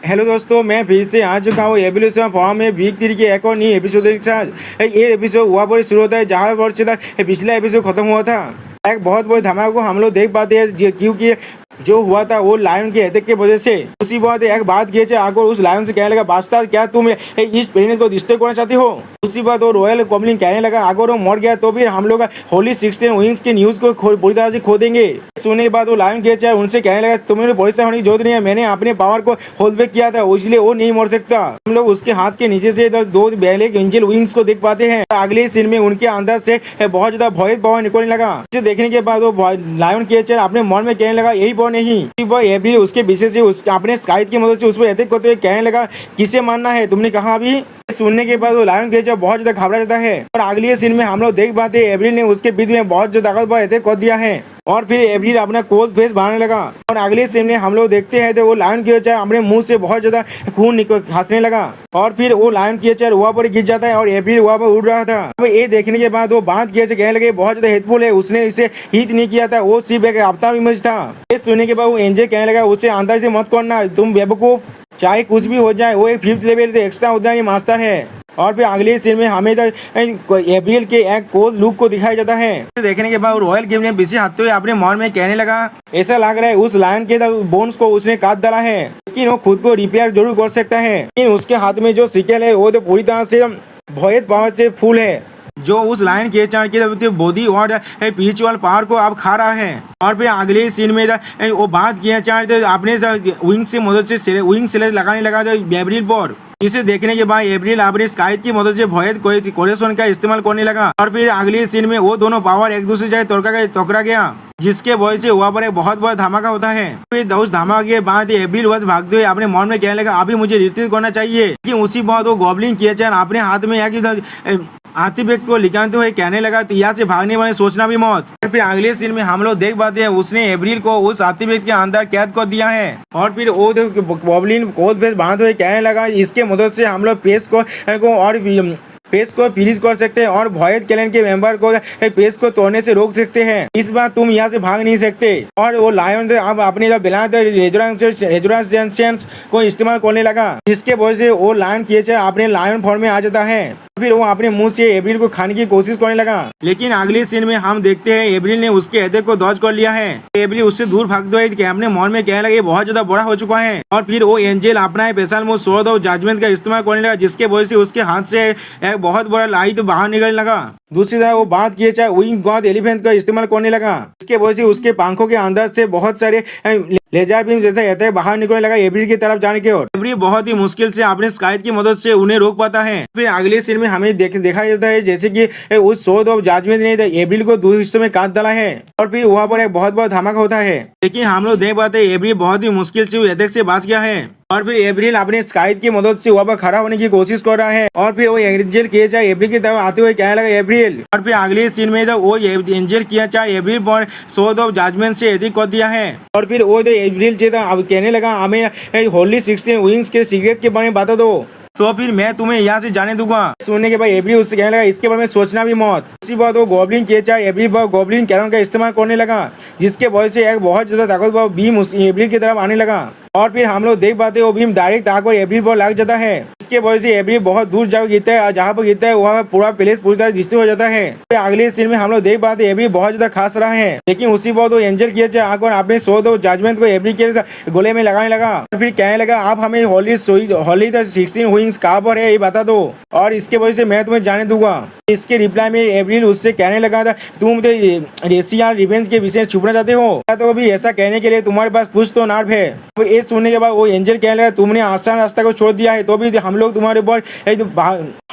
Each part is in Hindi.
हेलो दोस्तों, मैं फिर से आ चुका हूँ एवोल्यूशन फॉर्म में वीक 3 के एक और नई एपिसोड के साथ। ये एपिसोड वहाँ पर शुरू होता है जहाँ पर से पिछला एपिसोड खत्म हुआ था। एक बहुत बड़ी धमाके को हम लोग देख पाते हैं क्योंकि जो हुआ था वो लायन के अटैक की वजह से। उसी बात एक बात किए आकर उस लायन से कहने लगा, बादशाह क्या तुम इस प्लेनेट को डिस्ट्रॉय करना चाहते हो? उसी बात वो रॉयल गॉब्लिन कहने लगा, अगर वो मर गया तो फिर हम लोग होली 16 विंग्स के न्यूज को पूरी तरह से खो देंगे। सुनने के बाद वो लायन के उनसे कहने लगा, तुम्हें परेशान होने की जरूरत नहीं है, मैंने अपने पावर को होल्ड बैक किया था इसलिए वो नहीं मर सकता। हम लोग उसके हाथ के नीचे से दो ब्लैक एंजल विंग्स को देख पाते हैं। अगले सीन में उनके अंदर से बहुत ज्यादा भय पावर निकलने लगा। इसे देखने के बाद वो लायन के अपने मन में कहने लगा, यही पावर नहीं एवरी उसके पीछे से अपने स्काइट की मदद से उस पर अटैक करते हुए कहने लगा, किसे मानना है तुमने कहा? अभी सुनने के बाद वो लायन केज बहुत ज्यादा घबरा जाता है। और अगले सीन में हम लोग देख पाते हैं एवरी ने उसके बीच में बहुत ज्यादा ताकतवर अटैक कर दिया है और फिर एवरी अपना कोल्ड फेस बनाने लगा। और अगले सीन में हम लोग देखते हैं तो वो लायन केज अपने मुंह से बहुत ज्यादा खून खांसने लगा और फिर वो लायन केज वहाँ पर गिर जाता है और एवरी वहाँ पर उड़ रहा था। अब ये देखने के बाद वो बात किए कहने लगे, बहुत ज्यादा हेल्पफुल है, उसने इसे हिट नहीं किया था, वो सिर्फ एक अवतार इमेज था। ये सुनने के बाद वो एंजल कहने लगा, उसे अंदर से मत करना, तुम बेवकूफ, चाहे कुछ भी हो जाए वो एक 5th लेवल से एक्स्ट्रा उद्यानी मास्टर है। और फिर अगले सीन में हमें एब्रियल के एक कोल्ड लुक को दिखाया जाता है। देखने के बाद रॉयल गेम ने पीछे हटते हुए अपने मन में कहने लगा, ऐसा लग रहा है उस लायन के बोन्स को उसने काट डाला है, लेकिन वो खुद को रिपेयर जरूर कर सकता है। लेकिन उसके हाथ में जो सिकल है वो तो पूरी तरह से भयत पावर से फुल है, जो उस लायन के के बॉडी और स्पिरिचुअल पावर को अब खा रहा है। और फिर अगले सीन में वो बात किया अपने विंग से मदद से विंग से लगाने लगा एब्रिल पर। इसे देखने के बाद एब्रिल अपने स्काइट की मदद से भयत कोरेशन का इस्तेमाल करने लगा। और फिर अगले सीन में वो दोनों पावर एक दूसरे से टकरा गया, जिसके वजह से वहाँ पर एक बहुत बड़ा धमाका होता है। फिर उस धमाके के बाद एब्रिल बस भागते हुए अपने मन में कहने लगा, अभी मुझे रिट्रीट करना चाहिए। कि उसी बात वो गॉब्लिन किए अपने हाथ में एक आती व्यक्ति को लिखाते हुए कहने लगा, तो यहाँ से भागने वाले सोचना भी मत। फिर अगले सीन में हम लोग देख पाते हैं उसने एब्रिल को उस आती व्यक्ति के अंदर कैद कर दिया है। और फिर वो गॉब्लिन कोल्ड फेस बांधते हुए कहने लगा, इसके मदद से हम लोग पेस को फ्रीज कर सकते हैं और भयत क्लैन के मेंबर को पेस को तोड़ने से रोक सकते हैं। इस बार तुम यहाँ से भाग नहीं सकते। और वो लायन अब अपने रेजोरेंस को इस्तेमाल करने लगा, जिसके वजह से वो लायन क्रिएचर अपने लायन फॉर्म में आ जाता है। फिर वो अपने मुंह से एब्रिल को खाने की कोशिश करने लगा, लेकिन अगले सीन में हम देखते हैं एब्रिल ने उसके अटैक को डॉज कर लिया है। एब्रिल उससे दूर भागते हुए अपने मन में कहने लगे, बहुत ज्यादा बड़ा हो चुका है। और फिर वो एंजल अपना special move sword of judgement का इस्तेमाल करने लगा, जिसके वजह से उसके हाथ से एक बहुत बड़ा लाइट बाहर निकलने लगा। दूसरी तरफ वो बात किए चाहे विंग गॉड एलिफेंट का इस्तेमाल करने लगा, इसके वजह से उसके पंखों के अंदर से बहुत सारे लेजर बीम जैसा रहता है बाहर निकलने लगा एब्रिल की तरफ जाने की ओर। एब्रिल बहुत ही मुश्किल से अपने स्काइट की मदद से उन्हें रोक पाता है। फिर अगले सीन में हमें देखा जाता है जैसे कि उस स्वॉर्ड ऑफ जजमेंट ने एब्रिल को 2 हिस्सों में काट डाला है और फिर वहाँ पर एक बहुत बड़ा धमाका होता है। लेकिन हम लोग देख पाते हैं एब्रिल बहुत ही मुश्किल से अटैक से बच गया है। और फिर एब्रिल अपने स्काइट की मदद से वहाँ पर खड़ा होने की कोशिश कर रहा है। और फिर वो एंजल किया चाहे एब्रिल की तरफ आते हुए कहने लगा, एब्रिल। और फिर अगले सीन में वो एंजल किया चाहे एब्रिल पर स्वॉर्ड ऑफ जजमेंट से अटैक कर दिया है। और फिर वो एब्रिल से अब कहने लगा, हमें होली 16 विंग्स के सीक्रेट के बारे में बता दो, तो फिर मैं तुम्हें यहाँ से जाने दूंगा। सुनने के बाद एब्रिल उससे कहने लगा, इसके बारे में सोचना भी मत। उसी बात वो गॉब्लिन के चार एब्रिल पर गॉब्लिन कैनन का इस्तेमाल करने लगा, जिसके वजह से एक बहुत ज्यादा ताकतवर बीम एब्रिल की तरफ आने लगा। और फिर हम लोग देख पाते वो भीम डायरेक्ट ताकत एब्रिल पर लग जाता है, इसके वजह से एब्रिल बहुत दूर जाकर गिरता है और जहाँ पर गिरता है वहाँ पूरा प्लेस पूरी तरह डिस्ट्रॉय हो जाता है। फिर अगले सीन में हम लोग देख पाते एब्रिल बहुत ज्यादा खास रहा है, लेकिन उसी बात वो एंजल किया आकर अपने स्वॉर्ड ऑफ जजमेंट को एब्रिल के गोले में लगाने लगा। और फिर कहने लगा, आप हमें होली 16 विंग्स कहाँ पर है ये बता दो और इसके वजह से मैं तुम्हें जाने दूंगा। इसके रिप्लाई में एब्रिल उससे कहने लगा था, तुम रेसिया रिवेंज के विषय छुपना चाहते हो, तो अभी ऐसा कहने के लिए तुम्हारे पास कुछ तो नार्व है। तो ये सुनने के बाद वो एंजल कहने लगा, तुमने आसान रास्ता को छोड़ दिया है, तो भी हम लोग तुम्हारे ऊपर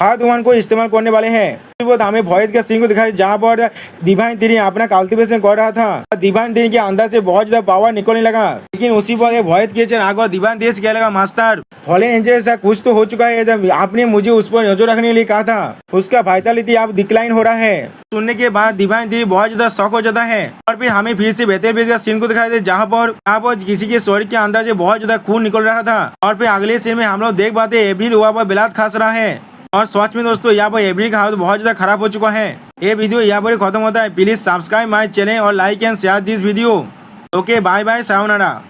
हाथ उमान को इस्तेमाल करने वाले हैं। हमें भयत के सीन को दिखाया जहाँ पर डिवाइन थ्री अपना कल्टिवेशन कर रहा था। डिवाइन थ्री के अंदर से बहुत ज्यादा पावर निकलने लगा, लेकिन उसी पर भयत के आगे डिवाइन थ्री से कहने लगा, मास्टर फॉलन एंजल ऐसा कुछ तो हो चुका है, जब आपने मुझे उस पर नजर रखने के लिए कहा था, उसका वाइटलिटी अब डिक्लाइन हो रहा है। सुनने के बाद डिवाइन थ्री बहुत ज्यादा शॉक हो जाता है। और फिर हमें फिर से बेहतर का सीन को दिखाया दे जहाँ पर किसी के शरीर के अंदर से बहुत ज्यादा खून निकल रहा था। और फिर अगले सीन में हम लोग देख पाते एब्रिल वहाँ पर बिलात खास रहा है। और सच में दोस्तों यहाँ पर एब्रिल का हालत बहुत ज्यादा खराब हो चुका है। ये वीडियो यहाँ पर खत्म होता है। प्लीज सब्सक्राइब माय चैनल और like and share this video. Okay, bye bye, sayonara.